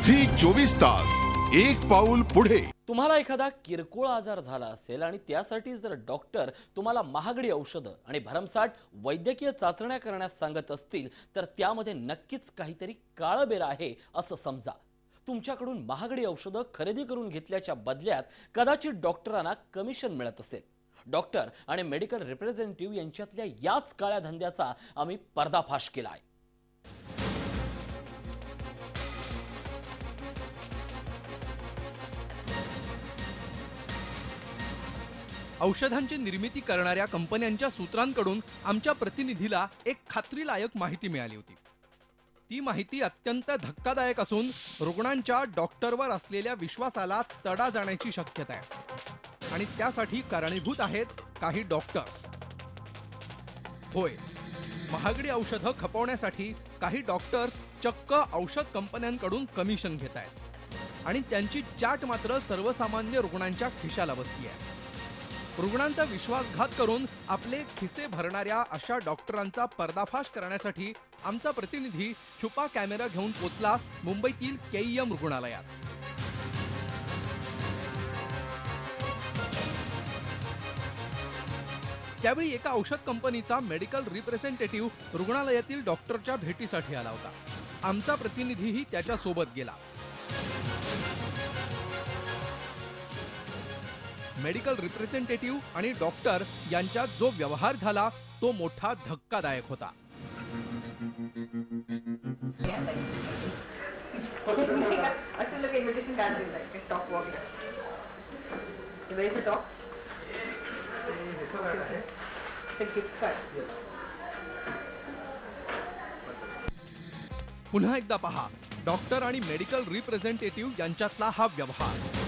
Zee 24 तास एक पाऊल पुढे। तुम्हाला एखादा किरकोळ आजार झाला असेल आणि त्यासाठी जर डॉक्टर तुम्हाला महागडी औषधं आणि भरमसाठ वैद्यकीय चाचण्या करण्यास सांगत असतील तर त्यामध्ये नक्कीच काहीतरी काळबेर आहे असं समजा। तुमच्याकडून महागडी औषधं खरेदी करून घेतल्याच्या बदल्यात कदाचित डॉक्टरांना कमिशन मिळत असेल। डॉक्टर आणि मेडिकल रिप्रेझेंटेटिव्ह यांच्यातल्या याच काळ्या धंद्याचा आम्ही पर्दाफाश केला आहे। औषधांची निर्मिती करणाऱ्या कंपन्यांच्या सूत्रांकडून आमच्या प्रतिनिधीला एक खात्रीलायक माहिती मिळाली होती। ती माहिती अत्यंत धक्कादायक असून रुग्णांच्या डॉक्टरवर असलेल्या विश्वासाला तडा जाण्याची शक्यता आहे आणि त्यासाठी कारणीभूत आहेत काही डॉक्टर्स। होय, महागडी औषधं खपवण्यासाठी काही डॉक्टर्स चक्क औषध कंपन्यांकडून कमिशन घेत आहेत आणि त्यांची चाट मात्र सर्वसामान्य रुग्णांच्या खिशाला बसली आहे। रुग्णांचा विश्वासघात करून आपले खिसे भरणाऱ्या अशा डॉक्टरांचा पर्दाफाश करण्यासाठी आमचा प्रतिनिधी छुपा कॅमेरा घेऊन पोहोचला मुंबईतील केईएम रुग्णालयात। त्यावेळी एका औषध कंपनीचा मेडिकल रिप्रेझेंटेटिव्ह रुग्णालयातील डॉक्टरच्या भेटीसाठी आला होता। आमचा प्रतिनिधीही त्याच्या सोबत गेला। मेडिकल रिप्रेझेंटेटिव्ह आणि डॉक्टर यांच्यात जो व्यवहार झाला तो मोठा धक्कादायक होता। पुन्हा एकदा पहा डॉक्टर आणि मेडिकल रिप्रेझेंटेटिव्ह यांच्यातला हा व्यवहार।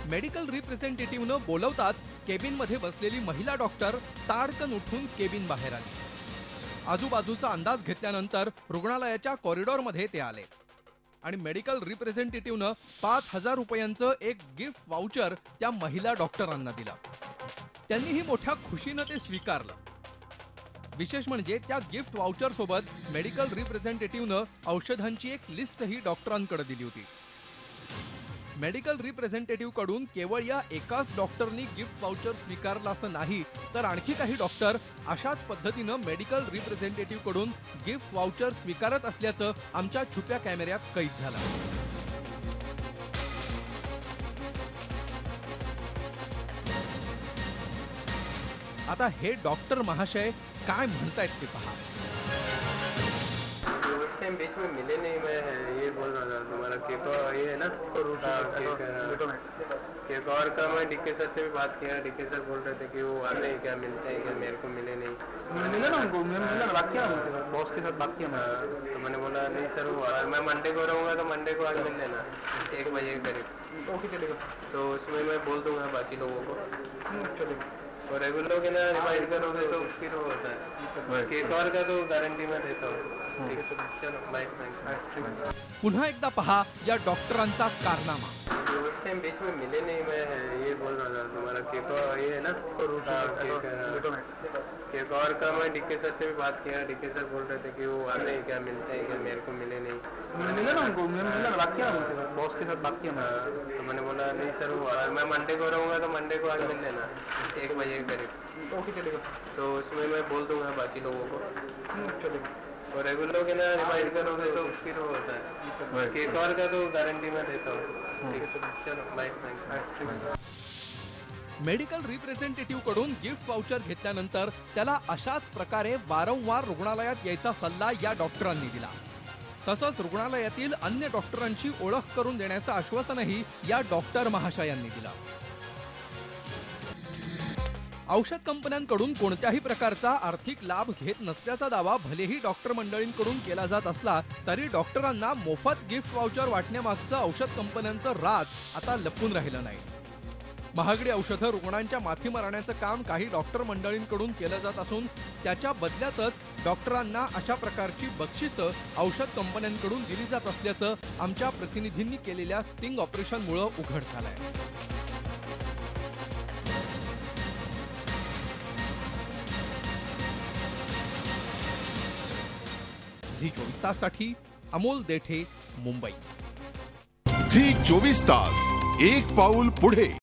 मेडिकल रिप्रेझेंटेटिव्हनं बोलवताच केबिन मध्ये बसलेली महिला डॉक्टर ताडकन उठून केबिन बाहेर आली। आजूबाजूचा अंदाज घेतल्यानंतर रुग्णालयाच्या कॉरिडॉरमध्ये ते आले आणि मेडिकल रिप्रेझेंटेटिव्हनं 5,000 रुपयांचं एक गिफ्ट वाउचर त्या महिला डॉक्टरांना दिलं। त्यांनीही मोठ्या खुशीनं ते स्वीकारलं। विशेष म्हणजे त्या गिफ्ट वाउचर सोबत मेडिकल रिप्रेझेंटेटिव्हनं औषधांची एक लिस्टही डॉक्टरांकडे दिली होती। मेडिकल रिप्रेझेंटेटिव्ह कडून केवळ या एकाच डॉक्टरनी गिफ्ट वाउचर स्वीकारलं असं नाही तर आणखी काही डॉक्टर अशाच पद्धतीनं मेडिकल रिप्रेझेंटेटिव्ह कडून गिफ्ट वाउचर स्वीकारत असल्याचं आमच्या छुप्या कॅमेऱ्यात कैद झालं। आता हे डॉक्टर महाशय काय म्हणतायत ते पहा। बीच में मिले नहीं, मैं ये बोल रहा था तुम्हारा केक ये है ना केक और का मैं डीके सर से भी बात किया। डीके सर बोल रहे थे कि वो आते हैं क्या, मिलते हैं क्या, मेरे को मिले नहीं। मिला ना उनको, मिला बात किया ना बॉस के साथ बात किया मैं। तो मैंने बोला नहीं सर वो मैं मंडे को रहूँगा तो मंडे को आज मिल लेना 1 बजे के करीब। ओके चलेगा, तो उसमें मैं बोल दूंगा बाकी लोगों को। चलेगा, और रेगुलर के ना रिमाइंड करोगे तो फिर वो होता है। केक और का तो गारंटी मैं देता हूँ। चलो बाय। पुन्हा एकदा पहा या डॉक्टरांचा कारनामा। उस टाइम बीच में मिले नहीं, मैं ये बोल रहा था तुम्हारा केक ये है ना केक और का मैं डीके सर से भी बात किया। डीके सर बोल रहे थे कि वो आते हैं क्या, मिलते हैं क्या, मेरे को मिले नहीं। मिला ना उनको, मिला बात किया ना बॉस के साथ बात किया मैं। तो मैंने बोला नहीं सर वो मैं मंडे को रहूँगा तो मंडे को आज मिल लेना 1 बजे के करीब। ओके चलेगा, तो उसमें मैं बोल दूंगा बाकी लोगों को। चलेगा, और रेगुलर के ना रिमाइंड करोगे तो फिर वो होता है। केक और का तो गारंटी मैं देता हूँ। ठीक है, चलो बाय। मेडिकल रिप्रेझेंटेटिव्ह कडून गिफ्ट वाउचर घेतल्यानंतर त्याला अशाच प्रकारे वारंवार रुग्णालयात यायचा सल्ला या डॉक्टरांनी दिला। तसंच रुग्णालयातील अन्य डॉक्टरांची ओळख करून देण्याचं आश्वासनही या डॉक्टर महाशयांनी दिलं। औषध कंपन्यांकडून कोणत्याही प्रकारचा आर्थिक लाभ घेत नसल्याचा दावा भलेही डॉक्टर मंडळींकडून केला जात असला तरी डॉक्टरांना मोफत गिफ्ट वाउचर वाटण्यामागचं औषध कंपन्यांचं राज आता लपून राहिलं नाही। महागडी औषधं रुग्णांच्या माथी मारण्याचं काम काही डॉक्टर मंडळींकडून केलं जात असून त्याच्या बदल्यातच डॉक्टरांना अशा प्रकारची बक्षिसं औषध कंपन्यांकडून दिली जात असल्याचं आमच्या प्रतिनिधींनी केलेल्या स्टिंग ऑपरेशनमुळे उघड झालंय। झी 24 ताससाठी अमोल देठे, मुंबई। झी 24 तास, एक पाऊल पुढे।